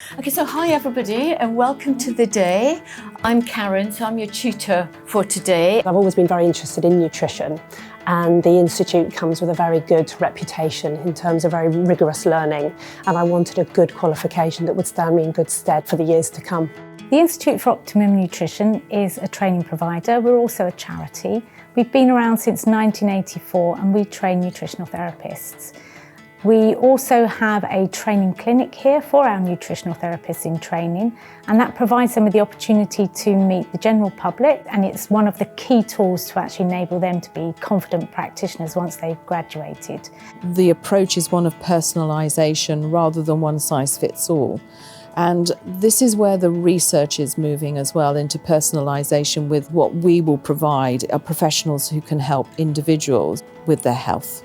Okay, so hi everybody and welcome to the day. I'm Karen, so I'm your tutor for today. I've always been very interested in nutrition, and the Institute comes with a very good reputation in terms of very rigorous learning, and I wanted a good qualification that would stand me in good stead for the years to come. The Institute for Optimum Nutrition is a training provider. We're also a charity. We've been around since 1984 and we train nutritional therapists. We also have a training clinic here for our nutritional therapists in training, and that provides them with the opportunity to meet the general public, and it's one of the key tools to actually enable them to be confident practitioners once they've graduated. The approach is one of personalisation rather than one size fits all. And this is where the research is moving as well, into personalisation with what we will provide are professionals who can help individuals with their health.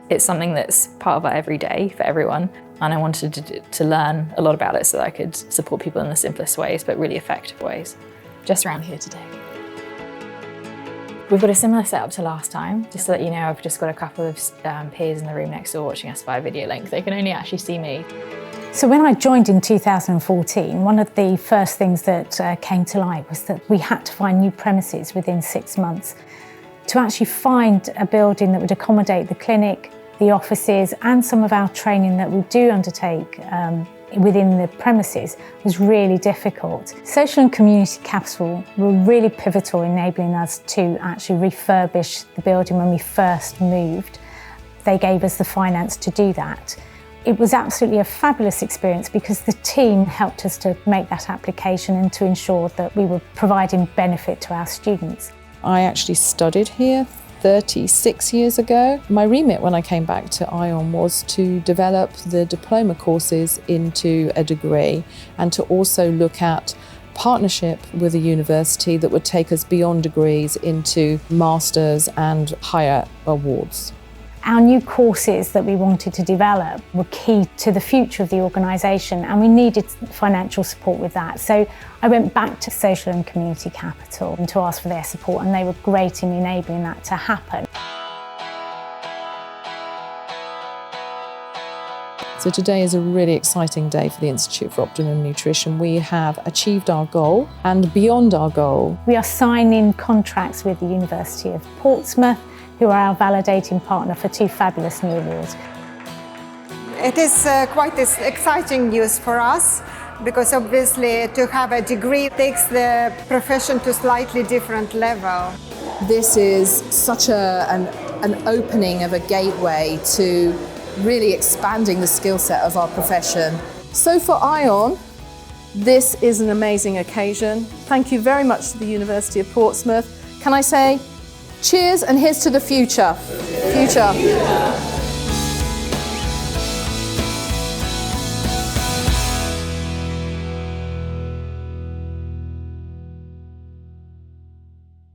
It's something that's part of our everyday for everyone, and I wanted to learn a lot about it so that I could support people in the simplest ways but really effective ways. Just around here today. We've got a similar setup to last time. Just to let you know, I've just got a couple of peers in the room next door watching us via video link. They can only actually see me. So when I joined in 2014, one of the first things that came to light was that we had to find new premises within 6 months. To actually find a building that would accommodate the clinic, the offices and some of our training that we do undertake within the premises was really difficult. Social and community capital were really pivotal in enabling us to actually refurbish the building when we first moved. They gave us the finance to do that. It was absolutely a fabulous experience because the team helped us to make that application and to ensure that we were providing benefit to our students. I actually studied here 36 years ago. My remit when I came back to ION was to develop the diploma courses into a degree and to also look at partnership with a university that would take us beyond degrees into masters and higher awards. Our new courses that we wanted to develop were key to the future of the organisation, and we needed financial support with that. So I went back to Social and Community Capital and to ask for their support, and they were great in enabling that to happen. So today is a really exciting day for the Institute for Optimum Nutrition. We have achieved our goal and beyond our goal. We are signing contracts with the University of Portsmouth, who are our validating partner for 2 fabulous new awards. It is quite exciting news for us because obviously to have a degree takes the profession to a slightly different level. This is such an opening of a gateway to really expanding the skill set of our profession. So for ION, this is an amazing occasion. Thank you very much to the University of Portsmouth. Can I say cheers and here's to the future.